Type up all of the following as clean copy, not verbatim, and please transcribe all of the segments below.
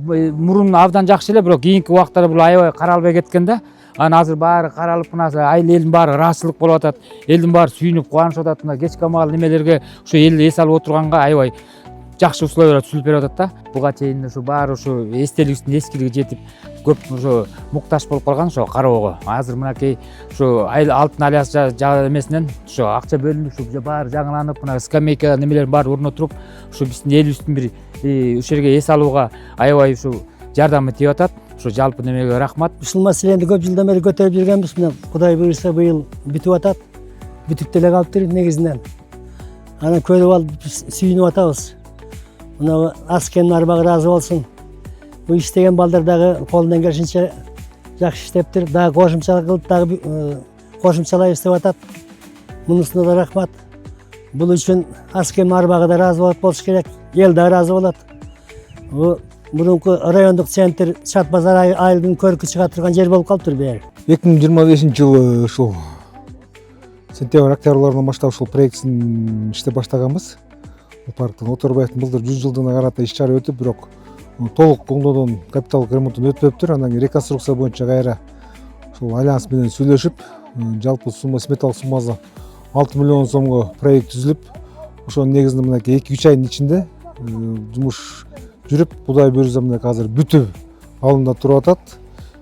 мурун абдан жакшы эле, бирок кийинки убактарда бул аябай каралбай кеткен да. Анан азыр баары каралып, мына айыл элдин баары ыраазычылык болуп атат. Элдин баары сүйүнүп кубанышып атат. Мына кечки маал немелерге ушу эл эс алып отурганга аябай жакшы условиялар түзүлүп берип атат да. Буга чейин ушу баары ушу эстелигибиздин эскилиги жетип көп ушу муктаж болуп калган ошо кароого. Азыр мынакей ушу алтын альянс эмесинен ушу акча бөлүнүп, ушу баары жаңыланып, мына скамейка немелердин баары орнотуруп, ушу биздин элибиздин бир ушул жерге эс алууга аябай ушу жардамы тийип атат. Ушу жалпы немеге рахмат. Ушул маселени көп жылдан бери көтөрүп жүргөнбүз. Мына Кудай буюрса быйыл бүтүп атат. Бүтүп деле калыптыр негизинен. Анан көрүп алып сүйүнүп атабыз. Мына Аскенин арбагы ыраазы болсун. Бу иштеген балдар дагы колунан келишинче жакшы иштептир. Дагы кошумча кылып дагы кошумчалайбыз деп атат. Мунусуна да рахмат. Бул үчүн Аскенин арбагы да ыраазы болуш керек. Эл да ыраазы болот. Мурунку райондук центр Чат базар айылдын көркү чыга турган жер болуп калыптыр бери. 2025-жылы ушул сентябрь октябрларынан баштап ушул проектин иштеп баштаганбыз. Парктын Оторбаевдин былтыр 100 жылдыгына карата иш чара өтүп, бирок толук оңдоодон капиталдык ремонттон өтпөптүр. Анан кийин реконструкция боюнча кайра ушул альянс менен сүйлөшүп, жалпы сумма, сметалык суммасы 6 миллион сомго проект түзүлүп, ошонун негизинде мынакей 2-3 айдын ичинде жумуш жүрүп, Кудай буюрса мынакей азыр бүтүп алында туруп атат.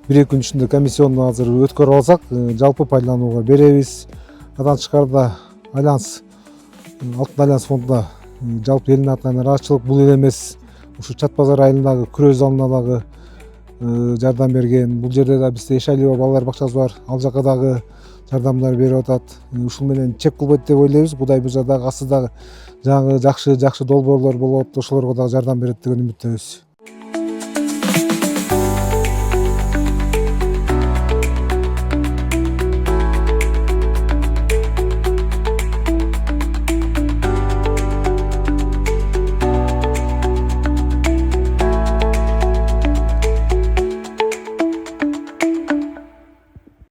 1-2 күн ичинде комиссионду азыр өткөрүп алсак, жалпы пайдаланууга беребиз. Андан тышкарыда альянс, Алтын альянс фондуна жалпы элдин атынан ыраазычылык. Бул эле эмес, ушу Чат базар айылындагы күрөө залына дагы жардам берген. Бул жерде да бизде Эшалиева балалар бакчасы бар, ал жака дагы жардамдар берип атат. Ушул менен чек кылбайт деп ойлойбуз. Кудай буюрса дагы астыдагы жаңы жакшы долбоорлор болот, ошолорго дагы жардам берет деген үмүттөбүз.